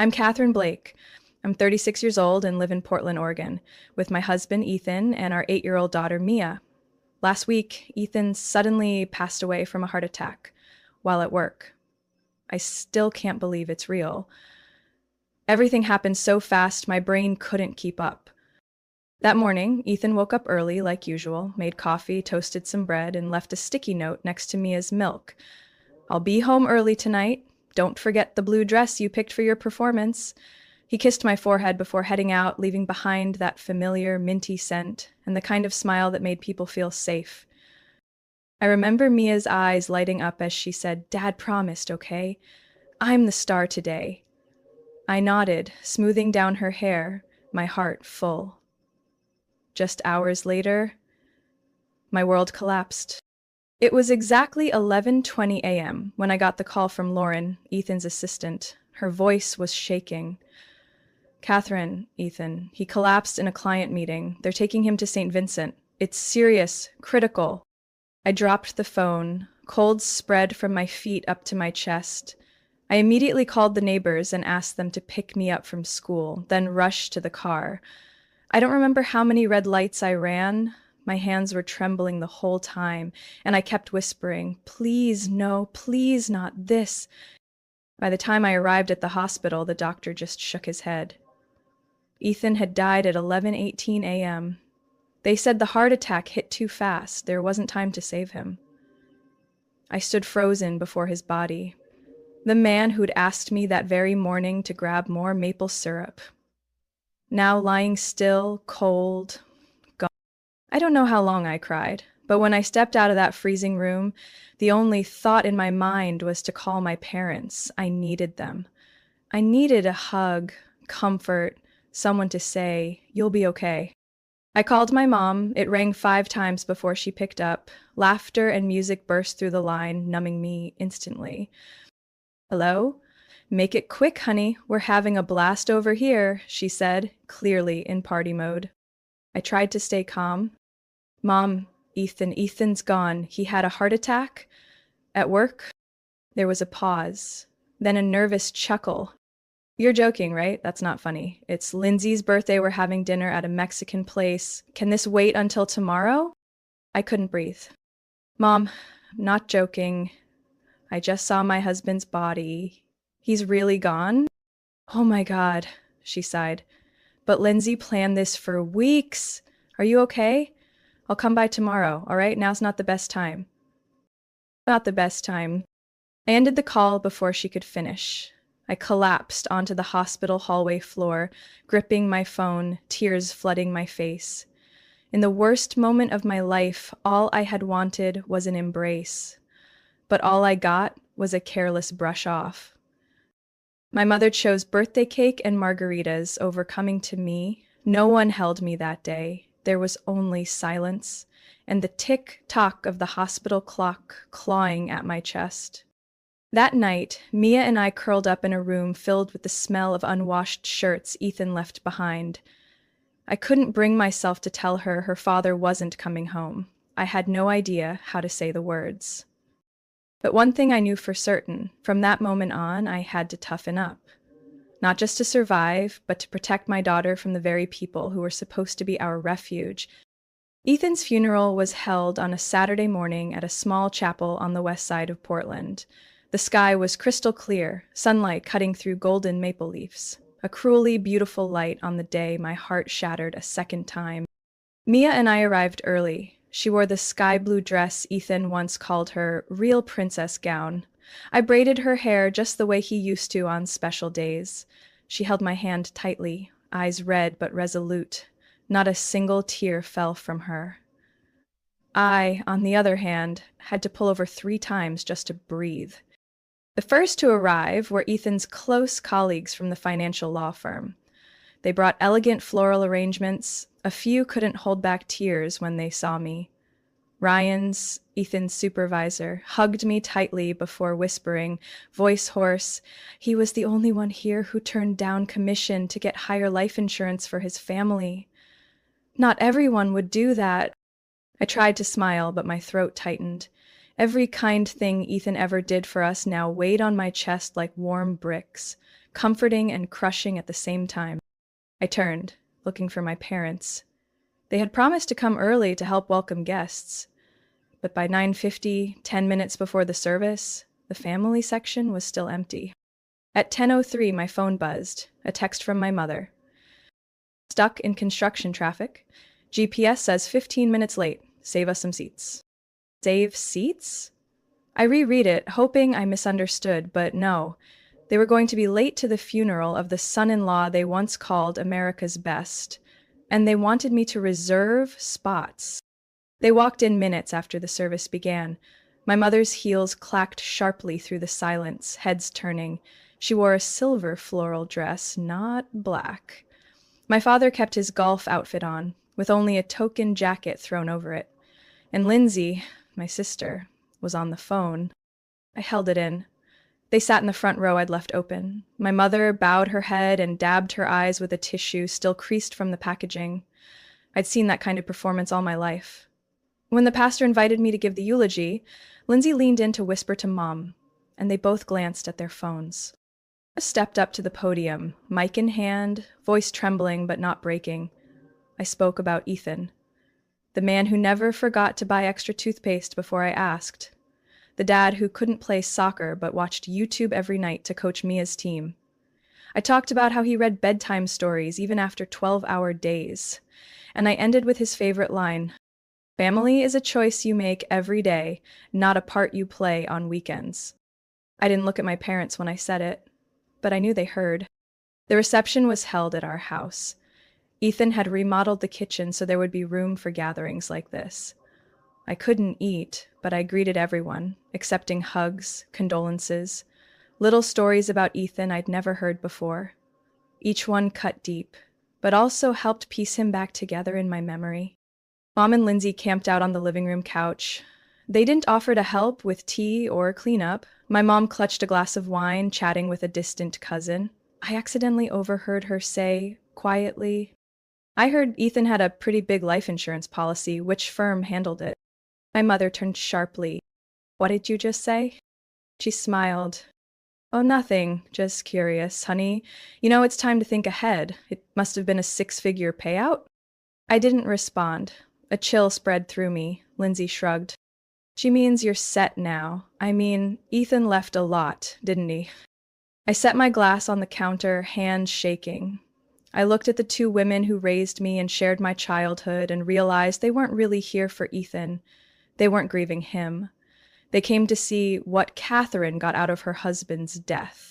I'm Catherine Blake. I'm 36 years old and live in Portland, Oregon, with my husband, Ethan, and our 8-year-old daughter, Mia. Last week, Ethan suddenly passed away from a heart attack while at work. I still can't believe it's real. Everything happened so fast, my brain couldn't keep up. That morning, Ethan woke up early, like usual, made coffee, toasted some bread, and left a sticky note next to Mia's milk. "I'll be home early tonight. Don't forget the blue dress you picked for your performance." He kissed my forehead before heading out, leaving behind that familiar minty scent and the kind of smile that made people feel safe. I remember Mia's eyes lighting up as she said, "Dad promised, okay? I'm the star today." I nodded, smoothing down her hair, my heart full. Just hours later, my world collapsed. It was exactly 11:20 a.m. when I got the call from Lauren, Ethan's assistant. Her voice was shaking. "Catherine, Ethan, he collapsed in a client meeting. They're taking him to St. Vincent. It's serious, critical." I dropped the phone. Cold spread from my feet up to my chest. I immediately called the neighbors and asked them to pick me up from school, then rushed to the car. I don't remember how many red lights I ran. My hands were trembling the whole time, and I kept whispering, "Please, no, please not this." By the time I arrived at the hospital, the doctor just shook his head. Ethan had died at 11:18 a.m. They said the heart attack hit too fast. There wasn't time to save him. I stood frozen before his body. The man who'd asked me that very morning to grab more maple syrup. Now lying still, cold, gone. I don't know how long I cried, but when I stepped out of that freezing room, the only thought in my mind was to call my parents. I needed them. I needed a hug, comfort, someone to say, "You'll be okay." I called my mom. It rang 5 times before she picked up. Laughter and music burst through the line, numbing me instantly. "Hello? Make it quick, honey. We're having a blast over here," she said, clearly in party mode. I tried to stay calm. "Mom, Ethan's gone. He had a heart attack? At work?" There was a pause, then a nervous chuckle. "You're joking, right? That's not funny. It's Lindsay's birthday. We're having dinner at a Mexican place. Can this wait until tomorrow?" I couldn't breathe. "Mom, I'm not joking. I just saw my husband's body. He's really gone?" "Oh my God," she sighed. "But Lindsay planned this for weeks. Are you okay? I'll come by tomorrow, all right? Now's not the best time." Not the best time. I ended the call before she could finish. I collapsed onto the hospital hallway floor, gripping my phone, tears flooding my face. In the worst moment of my life, all I had wanted was an embrace. But all I got was a careless brush off. My mother chose birthday cake and margaritas over coming to me. No one held me that day. There was only silence and the tick-tock of the hospital clock clawing at my chest. That night, Mia and I curled up in a room filled with the smell of unwashed shirts Ethan left behind. I couldn't bring myself to tell her her father wasn't coming home. I had no idea how to say the words. But one thing I knew for certain, from that moment on, I had to toughen up. Not just to survive, but to protect my daughter from the very people who were supposed to be our refuge. Ethan's funeral was held on a Saturday morning at a small chapel on the west side of Portland. The sky was crystal clear, sunlight cutting through golden maple leaves. A cruelly beautiful light on the day my heart shattered a second time. Mia and I arrived early. She wore the sky blue dress Ethan once called her real princess gown. I braided her hair just the way he used to on special days. She held my hand tightly, eyes red but resolute. Not a single tear fell from her. I, on the other hand, had to pull over 3 times just to breathe. The first to arrive were Ethan's close colleagues from the financial law firm. They brought elegant floral arrangements. A few couldn't hold back tears when they saw me. Ryan's, Ethan's supervisor, hugged me tightly before whispering, voice hoarse, he was the only one here who turned down commission to get higher life insurance for his family. Not everyone would do that. I tried to smile, but my throat tightened. Every kind thing Ethan ever did for us now weighed on my chest like warm bricks. comforting and crushing at the same time. I turned, looking for my parents. They had promised to come early to help welcome guests, but by 9:50, 10 minutes before the service, the family section was still empty. At 10:03, my phone buzzed, a text from my mother. Stuck in construction traffic. GPS says 15 minutes late. Save us some seats. Save seats? I reread it, hoping I misunderstood, but no. They were going to be late to the funeral of the son-in-law they once called America's best, and they wanted me to reserve spots. They walked in minutes after the service began. My mother's heels clacked sharply through the silence, heads turning. She wore a silver floral dress, not black. My father kept his golf outfit on, with only a token jacket thrown over it. And Lindsay, my sister, was on the phone. I held it in. They sat in the front row I'd left open. My mother bowed her head and dabbed her eyes with a tissue still creased from the packaging. I'd seen that kind of performance all my life. When the pastor invited me to give the eulogy, Lindsay leaned in to whisper to Mom, and they both glanced at their phones. I stepped up to the podium, mic in hand, voice trembling but not breaking. I spoke about Ethan, the man who never forgot to buy extra toothpaste before I asked, the dad who couldn't play soccer but watched YouTube every night to coach Mia's team. I talked about how he read bedtime stories even after 12-hour days, and I ended with his favorite line, "Family is a choice you make every day, not a part you play on weekends." I didn't look at my parents when I said it, but I knew they heard. The reception was held at our house. Ethan had remodeled the kitchen so there would be room for gatherings like this. I couldn't eat, but I greeted everyone, accepting hugs, condolences, little stories about Ethan I'd never heard before. Each one cut deep, but also helped piece him back together in my memory. Mom and Lindsay camped out on the living room couch. They didn't offer to help with tea or cleanup. My mom clutched a glass of wine, chatting with a distant cousin. I accidentally overheard her say, quietly, "I heard Ethan had a pretty big life insurance policy. Which firm handled it?" My mother turned sharply. "What did you just say?" She smiled. "Oh, nothing. Just curious, honey. You know, it's time to think ahead. It must have been a 6-figure payout." I didn't respond. A chill spread through me. Lindsay shrugged. "She means you're set now. I mean, Ethan left a lot, didn't he?" I set my glass on the counter, hands shaking. I looked at the 2 women who raised me and shared my childhood and realized they weren't really here for Ethan. They weren't grieving him. They came to see what Catherine got out of her husband's death.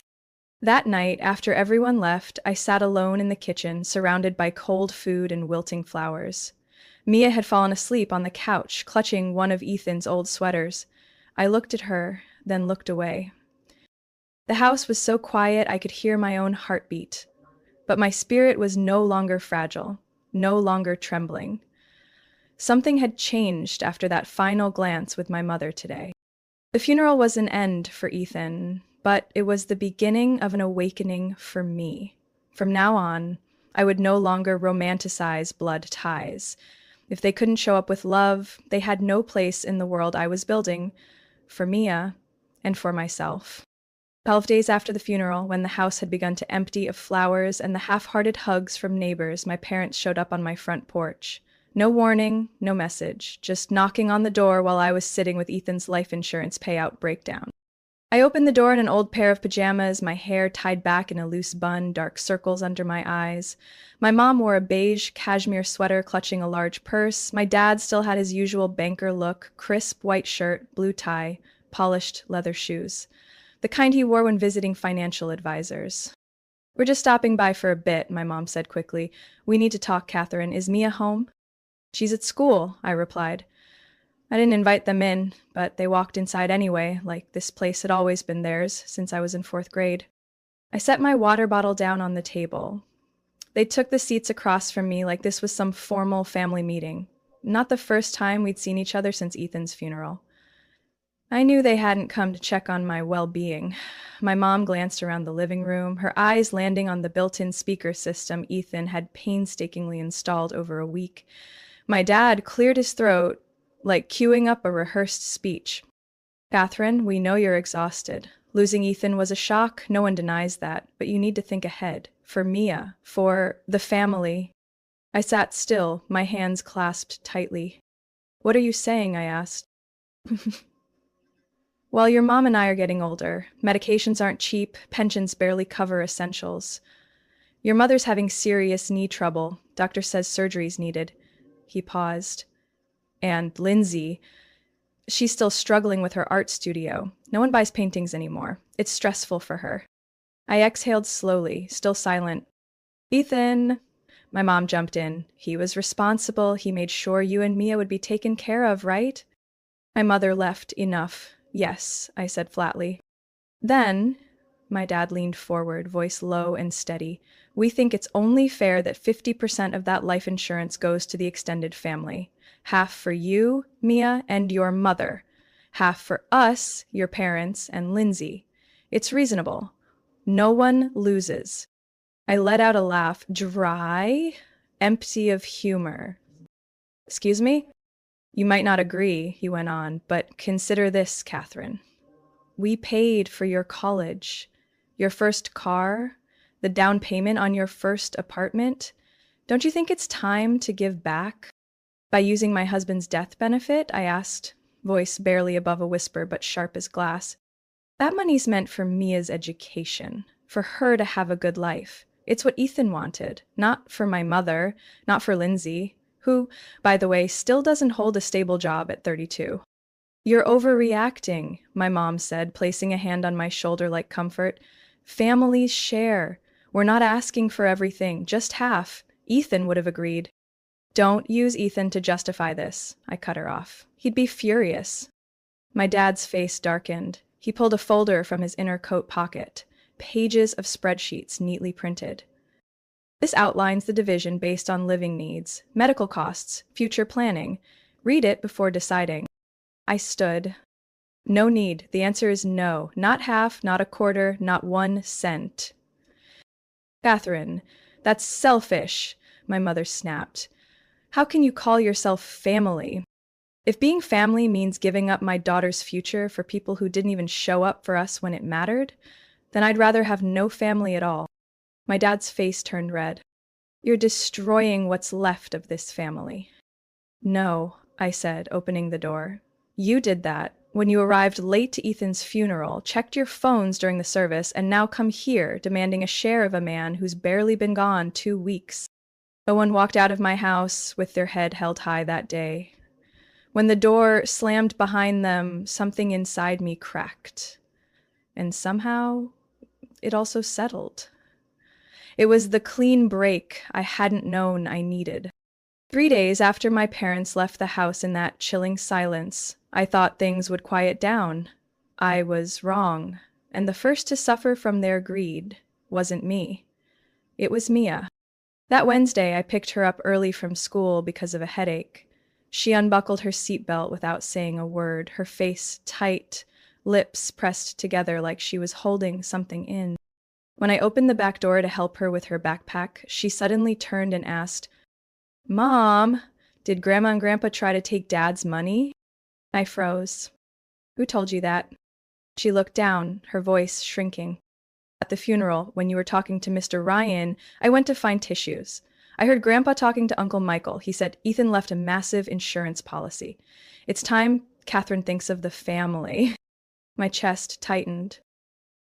That night, after everyone left, I sat alone in the kitchen, surrounded by cold food and wilting flowers. Mia had fallen asleep on the couch, clutching one of Ethan's old sweaters. I looked at her, then looked away. The house was so quiet I could hear my own heartbeat. But my spirit was no longer fragile, no longer trembling. Something had changed after that final glance with my mother today. The funeral was an end for Ethan, but it was the beginning of an awakening for me. From now on, I would no longer romanticize blood ties. If they couldn't show up with love, they had no place in the world I was building, for Mia and for myself. 12 days after the funeral, when the house had begun to empty of flowers and the half-hearted hugs from neighbors, my parents showed up on my front porch. No warning, no message, just knocking on the door while I was sitting with Ethan's life insurance payout breakdown. I opened the door in an old pair of pajamas, my hair tied back in a loose bun, dark circles under my eyes. My mom wore a beige cashmere sweater clutching a large purse. My dad still had his usual banker look, crisp white shirt, blue tie, polished leather shoes. The kind he wore when visiting financial advisors. "We're just stopping by for a bit," my mom said quickly. "We need to talk, Catherine. Is Mia home?" "She's at school," I replied. I didn't invite them in, but they walked inside anyway, like this place had always been theirs since I was in 4th grade. I set my water bottle down on the table. They took the seats across from me like this was some formal family meeting. Not the first time we'd seen each other since Ethan's funeral. I knew they hadn't come to check on my well-being. My mom glanced around the living room, her eyes landing on the built-in speaker system Ethan had painstakingly installed over a week. My dad cleared his throat, like queuing up a rehearsed speech. "Catherine, we know you're exhausted. Losing Ethan was a shock, no one denies that, but you need to think ahead. For Mia, for the family. I sat still, my hands clasped tightly. What are you saying? I asked. Well, your mom and I are getting older. Medications aren't cheap, pensions barely cover essentials. Your mother's having serious knee trouble. Doctor says surgery's needed. He paused. And Lindsay, she's still struggling with her art studio. No one buys paintings anymore. It's stressful for her. I exhaled slowly, still silent. Ethan! My mom jumped in. He was responsible. He made sure you and Mia would be taken care of, right? My mother left. Enough. Yes, I said flatly. Then, my dad leaned forward, voice low and steady. We think it's only fair that 50% of that life insurance goes to the extended family. Half for you, Mia, and your mother. Half for us, your parents, and Lindsay. It's reasonable. No one loses. I let out a laugh, dry, empty of humor. Excuse me? You might not agree, he went on, but consider this, Catherine. We paid for your college, your first car, the down payment on your first apartment. Don't you think it's time to give back? By using my husband's death benefit, I asked, voice barely above a whisper but sharp as glass. That money's meant for Mia's education, for her to have a good life. It's what Ethan wanted, not for my mother, not for Lindsay, who, by the way, still doesn't hold a stable job at 32. You're overreacting, my mom said, placing a hand on my shoulder like comfort. Families share. We're not asking for everything, just half. Ethan would have agreed. Don't use Ethan to justify this, I cut her off. He'd be furious. My dad's face darkened. He pulled a folder from his inner coat pocket. Pages of spreadsheets neatly printed. This outlines the division based on living needs, medical costs, future planning. Read it before deciding. I stood. No need. The answer is no. Not half, not a quarter, not 1 cent. Catherine, that's selfish, my mother snapped. How can you call yourself family? If being family means giving up my daughter's future for people who didn't even show up for us when it mattered, then I'd rather have no family at all. My dad's face turned red. You're destroying what's left of this family. No, I said, opening the door. You did that when you arrived late to Ethan's funeral, checked your phones during the service, and now come here demanding a share of a man who's barely been gone 2 weeks. No one walked out of my house with their head held high that day. When the door slammed behind them, something inside me cracked. And somehow, it also settled. It was the clean break I hadn't known I needed. 3 days after my parents left the house in that chilling silence, I thought things would quiet down. I was wrong, and the first to suffer from their greed wasn't me. It was Mia. That Wednesday, I picked her up early from school because of a headache. She unbuckled her seatbelt without saying a word, her face tight, lips pressed together like she was holding something in. When I opened the back door to help her with her backpack, she suddenly turned and asked, Mom, did Grandma and Grandpa try to take Dad's money? I froze. Who told you that? She looked down, her voice shrinking. At the funeral, when you were talking to Mr. Ryan, I went to find tissues. I heard Grandpa talking to Uncle Michael. He said Ethan left a massive insurance policy. It's time Catherine thinks of the family. My chest tightened.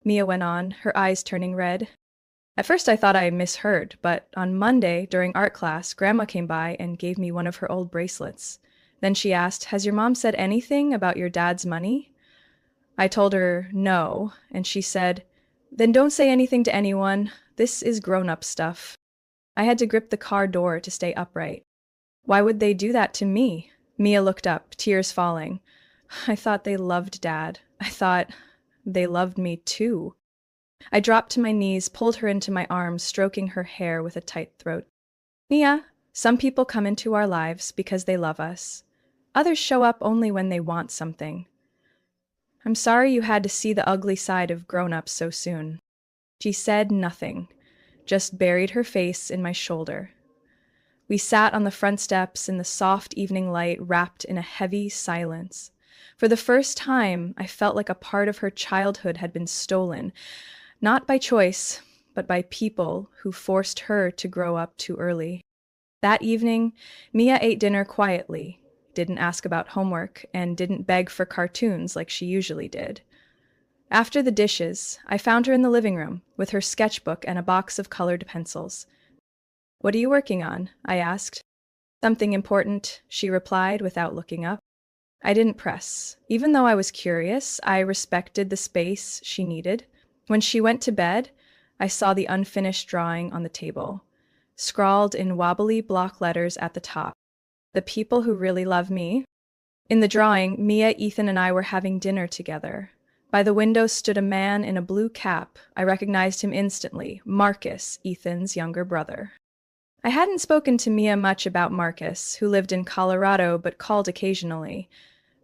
Mia went on, her eyes turning red. At first I thought I misheard, but on Monday, during art class, Grandma came by and gave me one of her old bracelets. Then she asked, Has your mom said anything about your dad's money? I told her no, and she said, Then don't say anything to anyone. This is grown-up stuff. I had to grip the car door to stay upright. Why would they do that to me? Mia looked up, tears falling. I thought they loved Dad. I thought they loved me too. I dropped to my knees, pulled her into my arms, stroking her hair with a tight throat. Mia, some people come into our lives because they love us. Others show up only when they want something. I'm sorry you had to see the ugly side of grown-ups so soon. She said nothing, just buried her face in my shoulder. We sat on the front steps in the soft evening light, wrapped in a heavy silence. For the first time, I felt like a part of her childhood had been stolen, not by choice, but by people who forced her to grow up too early. That evening, Mia ate dinner quietly, didn't ask about homework, and didn't beg for cartoons like she usually did. After the dishes, I found her in the living room with her sketchbook and a box of colored pencils. "What are you working on?" I asked. "Something important," she replied without looking up. I didn't press. Even though I was curious, I respected the space she needed. When she went to bed, I saw the unfinished drawing on the table, scrawled in wobbly block letters at the top. "The people who really love me." In the drawing, Mia, Ethan, and I were having dinner together. By the window stood a man in a blue cap. I recognized him instantly, Marcus, Ethan's younger brother. I hadn't spoken to Mia much about Marcus, who lived in Colorado but called occasionally.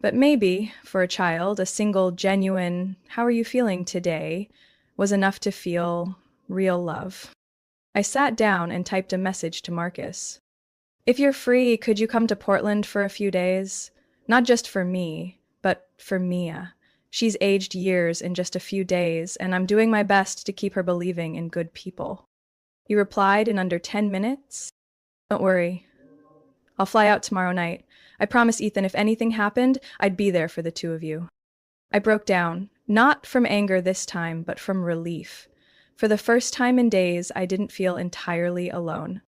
But maybe, for a child, a single genuine, "How are you feeling today?" was enough to feel real love. I sat down and typed a message to Marcus. "If you're free, could you come to Portland for a few days? Not just for me, but for Mia. She's aged years in just a few days, and I'm doing my best to keep her believing in good people." He replied in under 10 minutes. "Don't worry. I'll fly out tomorrow night. I promise, Ethan, if anything happened, I'd be there for the two of you." I broke down, not from anger this time, but from relief. For the first time in days, I didn't feel entirely alone.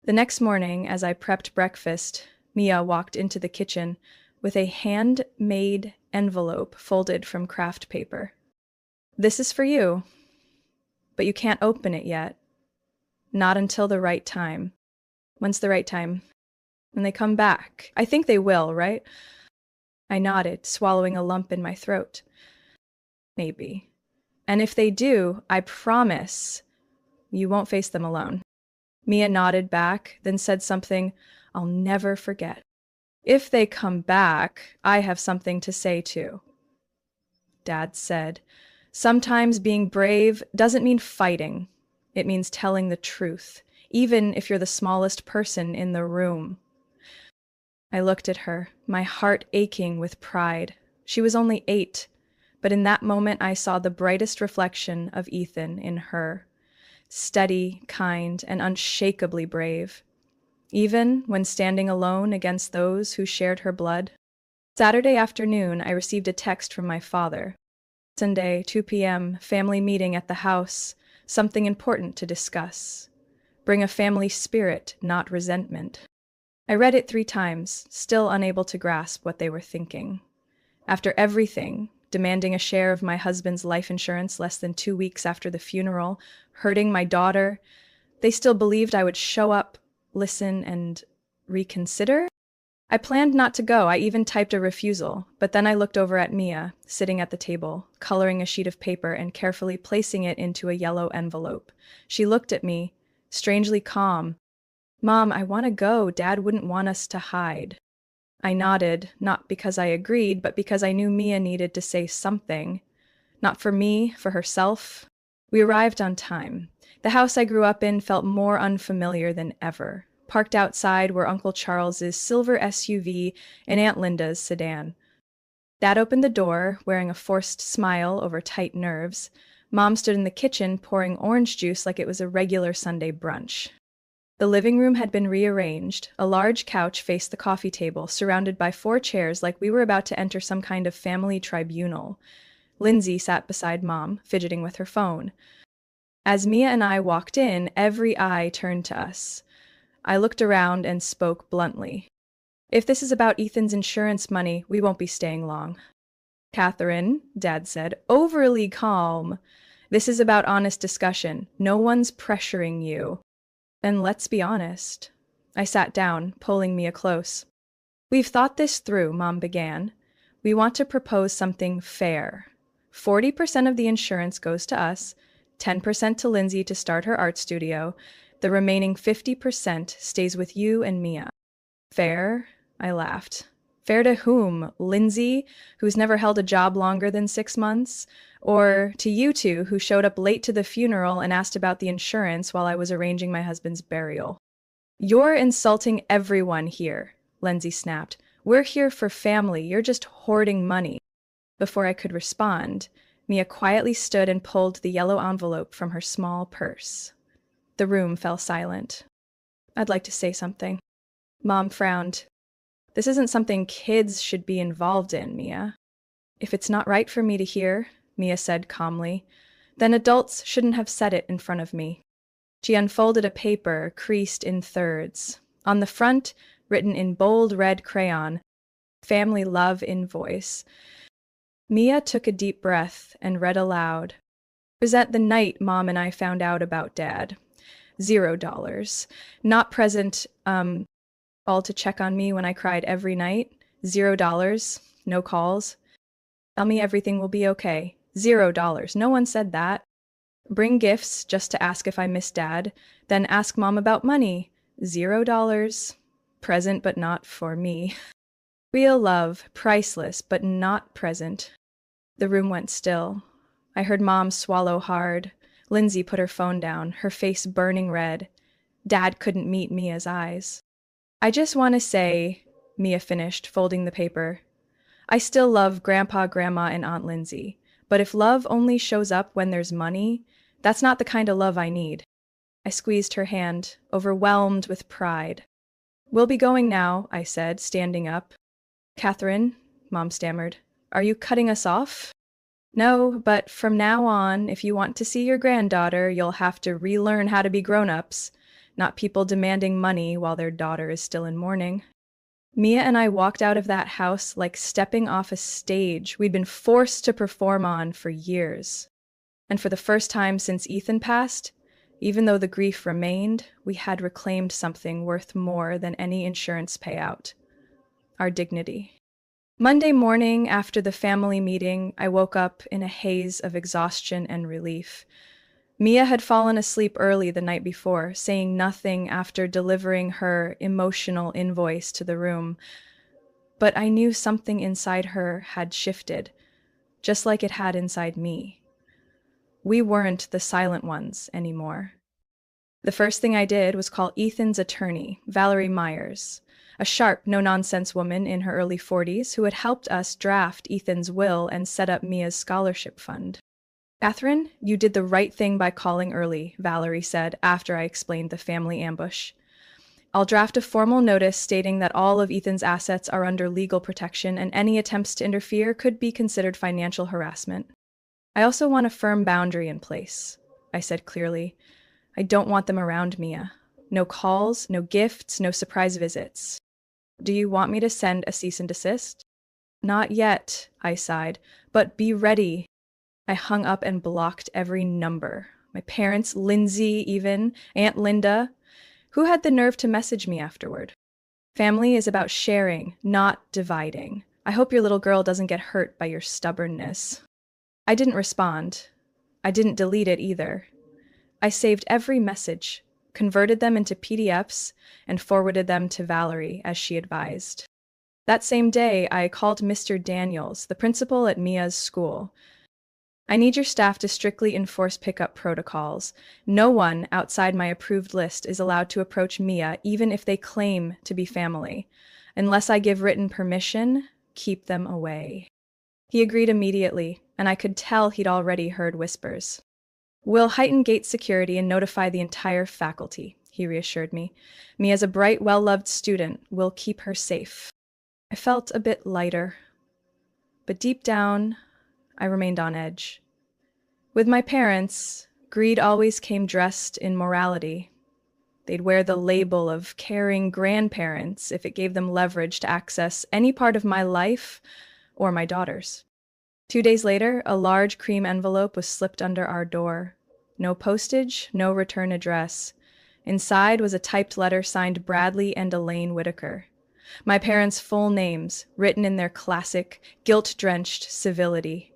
The next morning, as I prepped breakfast, Mia walked into the kitchen with a handmade envelope folded from craft paper. "This is for you, but you can't open it yet. Not until the right time." "When's the right time?" "When they come back. I think they will, right?" I nodded, swallowing a lump in my throat. "Maybe. And if they do, I promise you won't face them alone." Mia nodded back, then said something I'll never forget. "If they come back, I have something to say too." Dad said, "Sometimes being brave doesn't mean fighting. It means telling the truth, even if you're the smallest person in the room." I looked at her, my heart aching with pride. She was only 8, but in that moment I saw the brightest reflection of Ethan in her. Steady, kind, and unshakably brave, even when standing alone against those who shared her blood. Saturday afternoon, I received a text from my father. "Sunday, 2 p.m., family meeting at the house. Something important to discuss. Bring a family spirit, not resentment." I read it 3 times, still unable to grasp what they were thinking. After everything, demanding a share of my husband's life insurance less than 2 weeks after the funeral, hurting my daughter, they still believed I would show up, listen, and reconsider? I planned not to go. I even typed a refusal, but then I looked over at Mia, sitting at the table, coloring a sheet of paper and carefully placing it into a yellow envelope. She looked at me, strangely calm. "Mom, I want to go. Dad wouldn't want us to hide." I nodded, not because I agreed, but because I knew Mia needed to say something. Not for me, for herself. We arrived on time. The house I grew up in felt more unfamiliar than ever. Parked outside were Uncle Charles's silver SUV and Aunt Linda's sedan. Dad opened the door, wearing a forced smile over tight nerves. Mom stood in the kitchen, pouring orange juice like it was a regular Sunday brunch. The living room had been rearranged. A large couch faced the coffee table, surrounded by 4 chairs like we were about to enter some kind of family tribunal. Lindsay sat beside Mom, fidgeting with her phone. As Mia and I walked in, every eye turned to us. I looked around and spoke bluntly. "If this is about Ethan's insurance money, we won't be staying long." "Catherine," Dad said, overly calm. "This is about honest discussion. No one's pressuring you." "Then let's be honest." I sat down, pulling Mia close. "We've thought this through," Mom began. "We want to propose something fair. 40% of the insurance goes to us, 10% to Lindsay to start her art studio. The remaining 50% stays with you and Mia." "Fair?" I laughed. "Fair to whom? Lindsay, who's never held a job longer than 6 months? Or to you two, who showed up late to the funeral and asked about the insurance while I was arranging my husband's burial?" "You're insulting everyone here," Lindsay snapped. We're here for family. You're just hoarding money. Before I could respond, Mia quietly stood and pulled the yellow envelope from her small purse. The room fell silent. I'd like to say something. Mom frowned. This isn't something kids should be involved in, Mia. If it's not right for me to hear, Mia said calmly, then adults shouldn't have said it in front of me. She unfolded a paper creased in thirds. On the front, written in bold red crayon, family love invoice. Mia took a deep breath and read aloud. It was at the night Mom and I found out about Dad. $0. Not present, all to check on me when I cried every night. $0. No calls. Tell me everything will be okay. $0. No one said that. Bring gifts just to ask if I miss Dad. Then ask Mom about money. $0. Present but not for me. Real love, priceless but not present. The room went still. I heard Mom swallow hard. Lindsay put her phone down, her face burning red. Dad couldn't meet Mia's eyes. I just want to say, Mia finished, folding the paper, I still love Grandpa, Grandma, and Aunt Lindsay. But if love only shows up when there's money, that's not the kind of love I need. I squeezed her hand, overwhelmed with pride. We'll be going now, I said, standing up. Catherine, Mom stammered, are you cutting us off? No, but from now on, if you want to see your granddaughter, you'll have to relearn how to be grown-ups, not people demanding money while their daughter is still in mourning. Mia and I walked out of that house like stepping off a stage we'd been forced to perform on for years. And for the first time since Ethan passed, even though the grief remained, we had reclaimed something worth more than any insurance payout: our dignity. Monday morning, after the family meeting, I woke up in a haze of exhaustion and relief. Mia had fallen asleep early the night before, saying nothing after delivering her emotional invoice to the room. But I knew something inside her had shifted, just like it had inside me. We weren't the silent ones anymore. The first thing I did was call Ethan's attorney, Valerie Myers, a sharp, no-nonsense woman in her early 40s who had helped us draft Ethan's will and set up Mia's scholarship fund. Catherine, you did the right thing by calling early, Valerie said after I explained the family ambush. I'll draft a formal notice stating that all of Ethan's assets are under legal protection and any attempts to interfere could be considered financial harassment. I also want a firm boundary in place, I said clearly. I don't want them around Mia. No calls, no gifts, no surprise visits. Do you want me to send a cease and desist? Not yet, I sighed, but be ready. I hung up and blocked every number. My parents, Lindsay even, Aunt Linda. Who had the nerve to message me afterward? Family is about sharing, not dividing. I hope your little girl doesn't get hurt by your stubbornness. I didn't respond. I didn't delete it either. I saved every message, converted them into PDFs, and forwarded them to Valerie, as she advised. That same day, I called Mr. Daniels, the principal at Mia's school. I need your staff to strictly enforce pickup protocols. No one outside my approved list is allowed to approach Mia, even if they claim to be family. Unless I give written permission, keep them away. He agreed immediately, and I could tell he'd already heard whispers. We'll heighten gate security and notify the entire faculty, he reassured me. Mia's a bright, well-loved student. We'll keep her safe. I felt a bit lighter, but deep down, I remained on edge. With my parents, greed always came dressed in morality. They'd wear the label of caring grandparents if it gave them leverage to access any part of my life or my daughter's. 2 days later, a large cream envelope was slipped under our door. No postage, no return address. Inside was a typed letter signed Bradley and Elaine Whitaker. My parents' full names, written in their classic, guilt-drenched civility.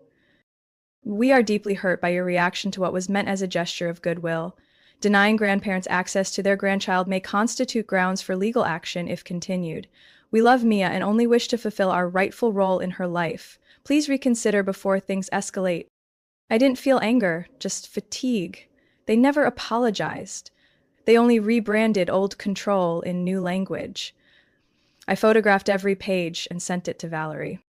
We are deeply hurt by your reaction to what was meant as a gesture of goodwill. Denying grandparents access to their grandchild may constitute grounds for legal action if continued. We love Mia and only wish to fulfill our rightful role in her life. Please reconsider before things escalate. I didn't feel anger, just fatigue. They never apologized. They only rebranded old control in new language. I photographed every page and sent it to Valerie.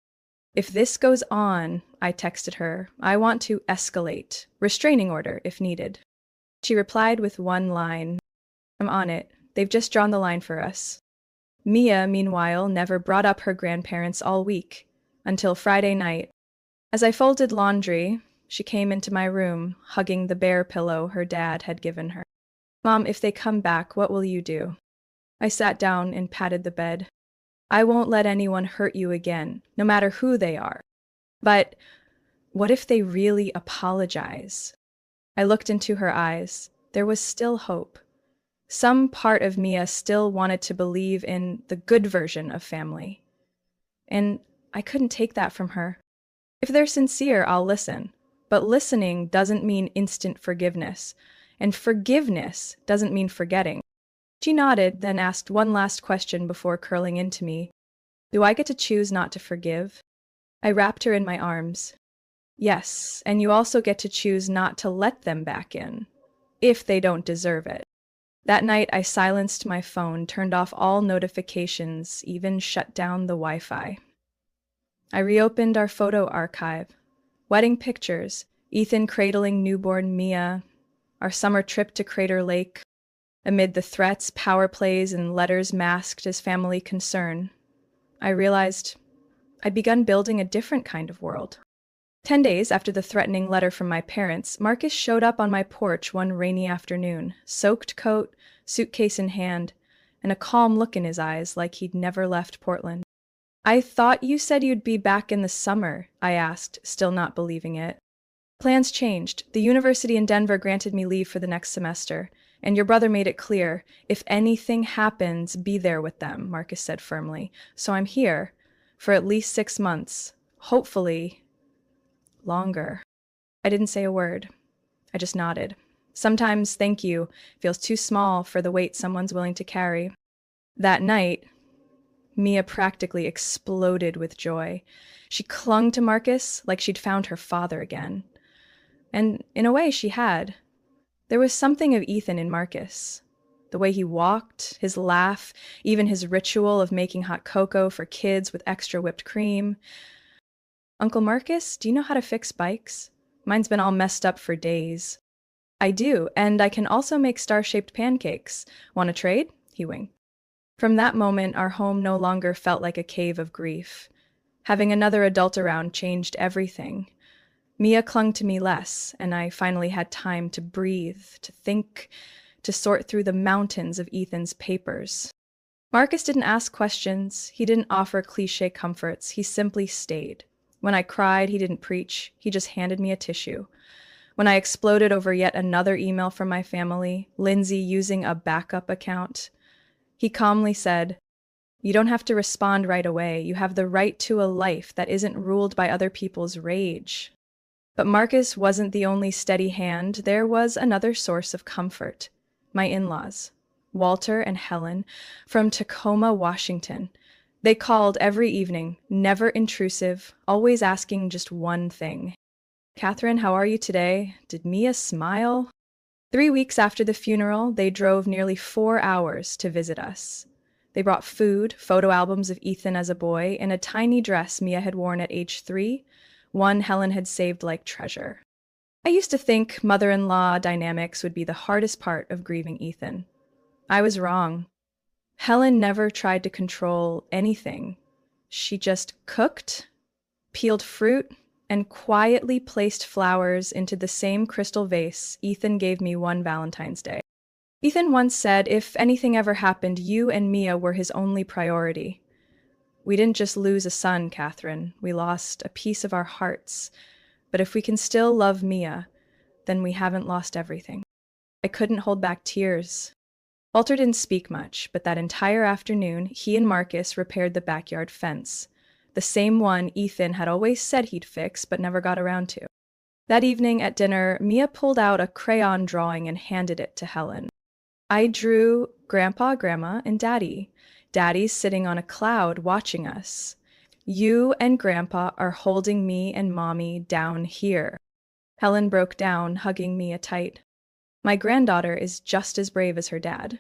If this goes on, I texted her, I want to escalate, restraining order if needed. She replied with one line, I'm on it. They've just drawn the line for us. Mia, meanwhile, never brought up her grandparents all week, until Friday night. As I folded laundry, she came into my room, hugging the bear pillow her dad had given her. Mom, if they come back, what will you do? I sat down and patted the bed. I won't let anyone hurt you again, no matter who they are. But what if they really apologize? I looked into her eyes. There was still hope. Some part of Mia still wanted to believe in the good version of family. And I couldn't take that from her. If they're sincere, I'll listen. But listening doesn't mean instant forgiveness. And forgiveness doesn't mean forgetting. She nodded, then asked one last question before curling into me. Do I get to choose not to forgive? I wrapped her in my arms. Yes, and you also get to choose not to let them back in, if they don't deserve it. That night, I silenced my phone, turned off all notifications, even shut down the Wi-Fi. I reopened our photo archive. Wedding pictures, Ethan cradling newborn Mia, our summer trip to Crater Lake, amid the threats, power plays, and letters masked as family concern. I realized I'd begun building a different kind of world. 10 days after the threatening letter from my parents, Marcus showed up on my porch one rainy afternoon, soaked coat, suitcase in hand, and a calm look in his eyes like he'd never left Portland. I thought you said you'd be back in the summer, I asked, still not believing it. Plans changed. The university in Denver granted me leave for the next semester, and your brother made it clear, if anything happens, be there with them, Marcus said firmly. So I'm here for at least 6 months, hopefully longer. I didn't say a word. I just nodded. Sometimes thank you feels too small for the weight someone's willing to carry. That night, Mia practically exploded with joy. She clung to Marcus like she'd found her father again. And in a way, she had. There was something of Ethan in Marcus. The way he walked, his laugh, even his ritual of making hot cocoa for kids with extra whipped cream. Uncle Marcus, do you know how to fix bikes? Mine's been all messed up for days. I do, and I can also make star-shaped pancakes. Want to trade? He winked. From that moment, our home no longer felt like a cave of grief. Having another adult around changed everything. Mia clung to me less, and I finally had time to breathe, to think, to sort through the mountains of Ethan's papers. Marcus didn't ask questions. He didn't offer cliché comforts. He simply stayed. When I cried, he didn't preach. He just handed me a tissue. When I exploded over yet another email from my family, Lindsay using a backup account, he calmly said, You don't have to respond right away. You have the right to a life that isn't ruled by other people's rage. But Marcus wasn't the only steady hand. There was another source of comfort. My in-laws, Walter and Helen, from Tacoma, Washington. They called every evening, never intrusive, always asking just one thing. Catherine, how are you today? Did Mia smile? 3 weeks after the funeral, they drove nearly 4 hours to visit us. They brought food, photo albums of Ethan as a boy, and a tiny dress Mia had worn at age 3, one Helen had saved like treasure. I used to think mother-in-law dynamics would be the hardest part of grieving Ethan. I was wrong. Helen never tried to control anything. She just cooked, peeled fruit, and quietly placed flowers into the same crystal vase Ethan gave me one Valentine's Day. Ethan once said, if anything ever happened, you and Mia were his only priority. We didn't just lose a son, Catherine. We lost a piece of our hearts. But if we can still love Mia, then we haven't lost everything. I couldn't hold back tears. Walter didn't speak much, but that entire afternoon, he and Marcus repaired the backyard fence, the same one Ethan had always said he'd fix but never got around to. That evening at dinner, Mia pulled out a crayon drawing and handed it to Helen. I drew Grandpa, Grandma, and Daddy. Daddy's sitting on a cloud watching us. You and Grandpa are holding me and Mommy down here. Helen broke down, hugging Mia tight. My granddaughter is just as brave as her dad.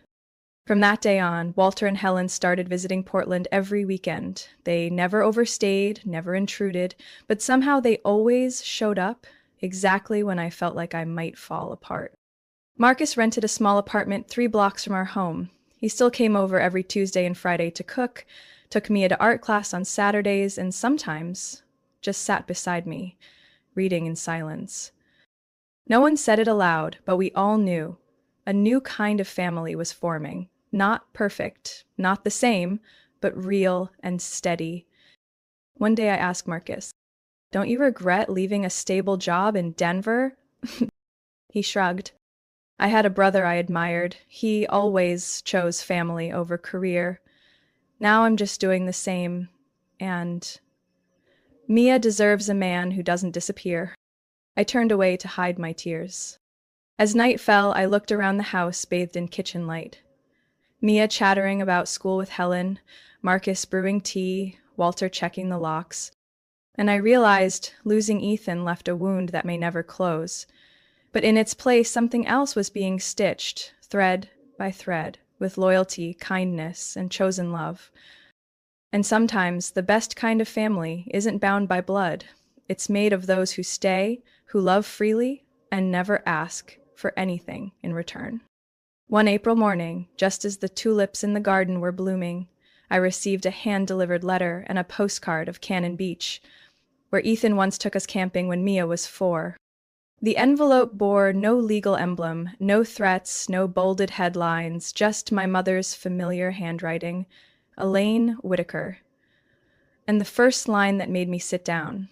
From that day on, Walter and Helen started visiting Portland every weekend. They never overstayed, never intruded, but somehow they always showed up exactly when I felt like I might fall apart. Marcus rented a small apartment 3 blocks from our home. He still came over every Tuesday and Friday to cook, took Mia to art class on Saturdays, and sometimes just sat beside me, reading in silence. No one said it aloud, but we all knew. A new kind of family was forming. Not perfect, not the same, but real and steady. One day I asked Marcus, "Don't you regret leaving a stable job in Denver?" He shrugged. I had a brother I admired. He always chose family over career. Now I'm just doing the same, and Mia deserves a man who doesn't disappear. I turned away to hide my tears. As night fell, I looked around the house bathed in kitchen light. Mia chattering about school with Helen, Marcus brewing tea, Walter checking the locks. And I realized losing Ethan left a wound that may never close. But in its place, something else was being stitched, thread by thread, with loyalty, kindness, and chosen love. And sometimes the best kind of family isn't bound by blood. It's made of those who stay, who love freely, and never ask for anything in return. One April morning, just as the tulips in the garden were blooming, I received a hand-delivered letter and a postcard of Cannon Beach, where Ethan once took us camping when Mia was 4. The envelope bore no legal emblem, no threats, no bolded headlines, just my mother's familiar handwriting, Elaine Whitaker. And the first line that made me sit down.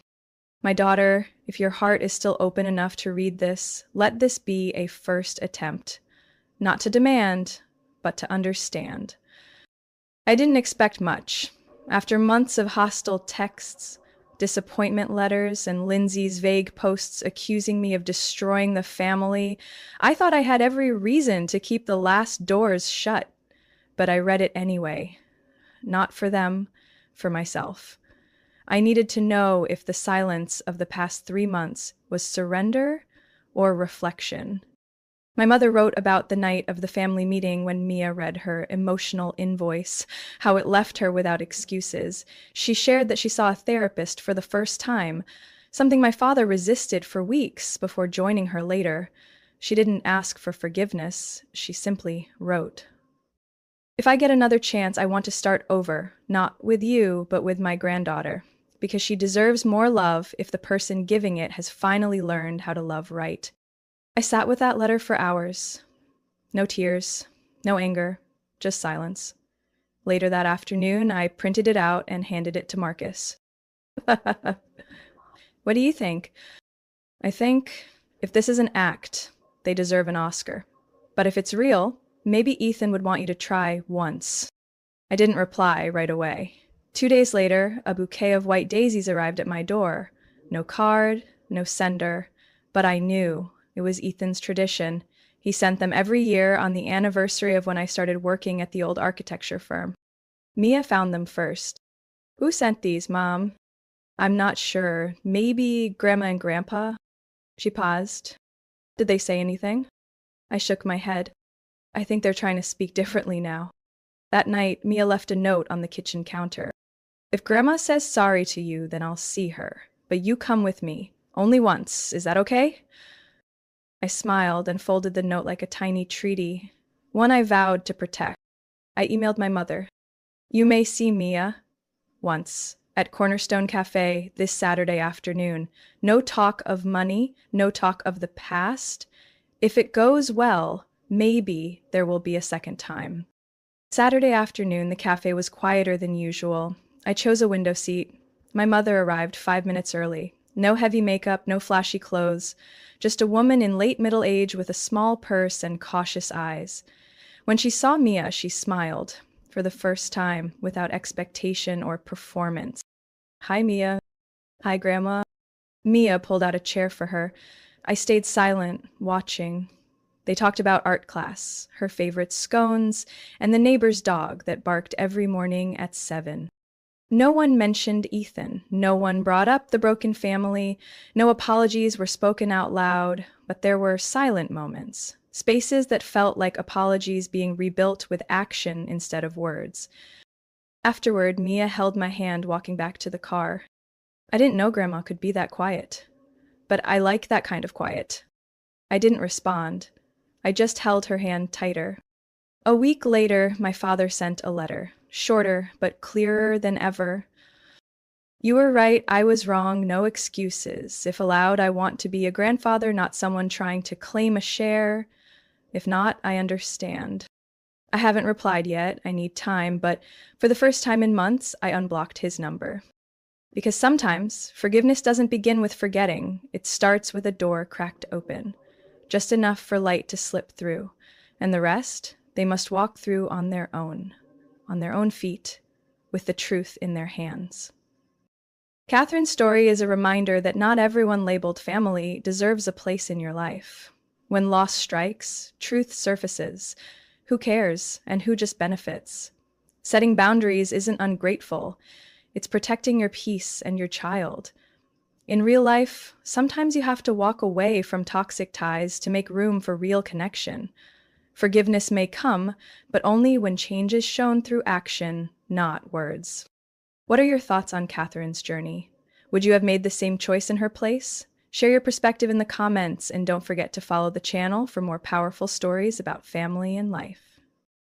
"My daughter, if your heart is still open enough to read this, let this be a first attempt. Not to demand, but to understand." I didn't expect much. After months of hostile texts, disappointment letters, and Lindsay's vague posts accusing me of destroying the family, I thought I had every reason to keep the last doors shut. But I read it anyway. Not for them, for myself. I needed to know if the silence of the past 3 months was surrender or reflection. My mother wrote about the night of the family meeting when Mia read her emotional invoice, how it left her without excuses. She shared that she saw a therapist for the first time, something my father resisted for weeks before joining her later. She didn't ask for forgiveness, she simply wrote. "If I get another chance, I want to start over, not with you, but with my granddaughter, because she deserves more love if the person giving it has finally learned how to love right." I sat with that letter for hours. No tears, no anger, just silence. Later that afternoon, I printed it out and handed it to Marcus. "What do you think?" "I think if this is an act, they deserve an Oscar. But if it's real, maybe Ethan would want you to try once." I didn't reply right away. 2 days later, a bouquet of white daisies arrived at my door. No card, no sender, but I knew. It was Ethan's tradition. He sent them every year on the anniversary of when I started working at the old architecture firm. Mia found them first. "Who sent these, Mom?" "I'm not sure. Maybe Grandma and Grandpa?" She paused. "Did they say anything?" I shook my head. "I think they're trying to speak differently now." That night, Mia left a note on the kitchen counter. "If Grandma says sorry to you, then I'll see her. But you come with me. Only once. Is that okay?" I smiled and folded the note like a tiny treaty, one I vowed to protect. I emailed my mother. "You may see Mia once at Cornerstone Cafe this Saturday afternoon. No talk of money, no talk of the past. If it goes well, maybe there will be a second time." Saturday afternoon, the cafe was quieter than usual. I chose a window seat. My mother arrived 5 minutes early. No heavy makeup, no flashy clothes. Just a woman in late middle age with a small purse and cautious eyes. When she saw Mia, she smiled, for the first time, without expectation or performance. "Hi, Mia." "Hi, Grandma." Mia pulled out a chair for her. I stayed silent, watching. They talked about art class, her favorite scones, and the neighbor's dog that barked every morning at 7. No one mentioned Ethan. No one brought up the broken family. No apologies were spoken out loud, but there were silent moments. Spaces that felt like apologies being rebuilt with action instead of words. Afterward, Mia held my hand walking back to the car. I didn't know Grandma could be that quiet, but I like that kind of quiet. I didn't respond. I just held her hand tighter. A week later, my father sent a letter, shorter but clearer than ever. You were right, I was wrong, no excuses. If allowed, I want to be a grandfather, not someone trying to claim a share. If not, I understand. I haven't replied yet, I need time, but for the first time in months, I unblocked his number. Because sometimes, forgiveness doesn't begin with forgetting, it starts with a door cracked open, just enough for light to slip through, and the rest, they must walk through on their own feet, with the truth in their hands. Catherine's story is a reminder that not everyone labeled family deserves a place in your life. When loss strikes, truth surfaces. Who cares, and who just benefits? Setting boundaries isn't ungrateful. It's protecting your peace and your child. In real life, sometimes you have to walk away from toxic ties to make room for real connection. Forgiveness may come, but only when change is shown through action, not words. What are your thoughts on Catherine's journey? Would you have made the same choice in her place? Share your perspective in the comments, and don't forget to follow the channel for more powerful stories about family and life.